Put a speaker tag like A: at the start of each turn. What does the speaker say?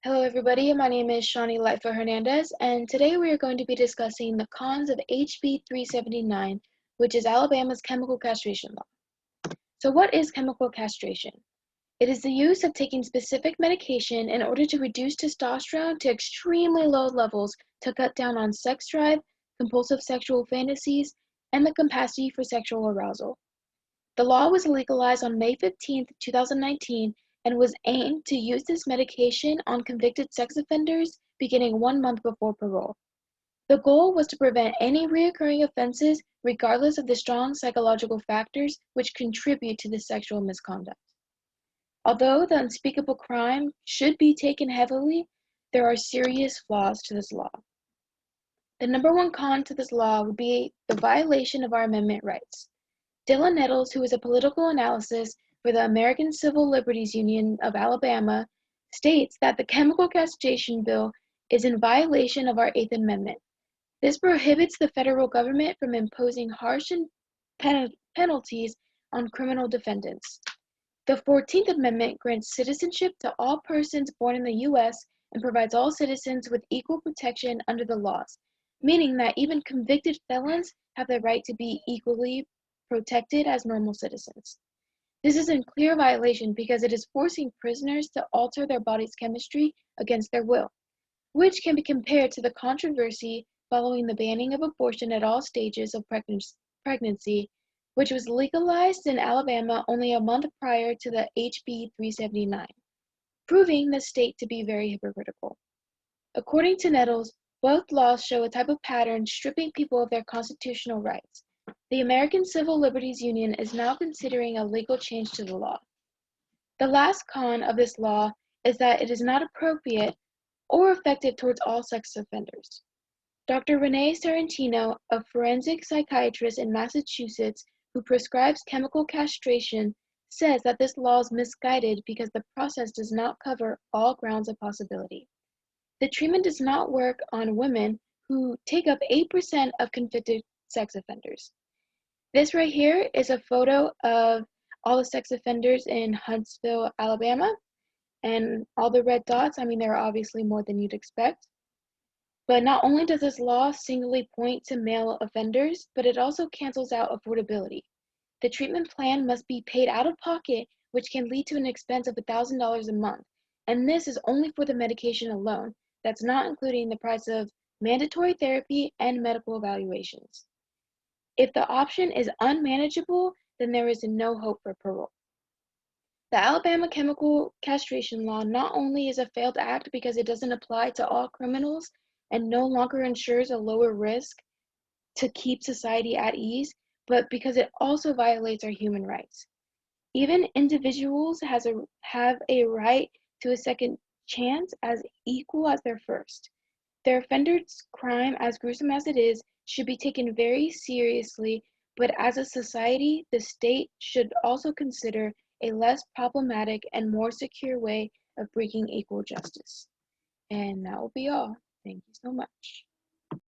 A: Hello, everybody. My name is Shawnee Lightfoot Hernandez, and today we are going to be discussing the cons of HB 379, which is Alabama's chemical castration law. So, what is chemical castration? It is the use of taking specific medication in order to reduce testosterone to extremely low levels to cut down on sex drive, compulsive sexual fantasies, and the capacity for sexual arousal. The law was legalized on May 15, 2019, and was aimed to use this medication on convicted sex offenders beginning 1 month before parole. The goal was to prevent any recurring offenses regardless of the strong psychological factors which contribute to the sexual misconduct. Although the unspeakable crime should be taken heavily, there are serious flaws to this law. The number one con to this law would be the violation of our amendment rights. Dylan Nettles, who is a political analyst for the American Civil Liberties Union of Alabama, states that the chemical castration bill is in violation of our Eighth Amendment. This prohibits the federal government from imposing harsh penalties on criminal defendants. The 14th Amendment grants citizenship to all persons born in the U.S. and provides all citizens with equal protection under the laws, meaning that even convicted felons have the right to be equally protected as normal citizens. This is in clear violation because it is forcing prisoners to alter their body's chemistry against their will, which can be compared to the controversy following the banning of abortion at all stages of pregnancy, which was legalized in Alabama only a month prior to the HB 379, proving the state to be very hypocritical. According to Nettles, both laws show a type of pattern stripping people of their constitutional rights. The American Civil Liberties Union is now considering a legal change to the law. The last con of this law is that it is not appropriate or effective towards all sex offenders. Dr. Renee Sorrentino, a forensic psychiatrist in Massachusetts who prescribes chemical castration, says that this law is misguided because the process does not cover all grounds of possibility. The treatment does not work on women who take up 8% of convicted sex offenders. This right here is a photo of all the sex offenders in Huntsville, Alabama, and all the red dots, there are obviously more than you'd expect. But not only does this law singly point to male offenders, but it also cancels out affordability. The treatment plan must be paid out of pocket, which can lead to an expense of $1,000 a month, and this is only for the medication alone. That's not including the price of mandatory therapy and medical evaluations. If the option is unmanageable, then there is no hope for parole. The Alabama chemical castration law not only is a failed act because it doesn't apply to all criminals and no longer ensures a lower risk to keep society at ease, but because it also violates our human rights. Even individuals have a right to a second chance as equal as their first. Their offender's crime, as gruesome as it is, should be taken very seriously, but as a society, the state should also consider a less problematic and more secure way of bringing equal justice. And that will be all. Thank you so much.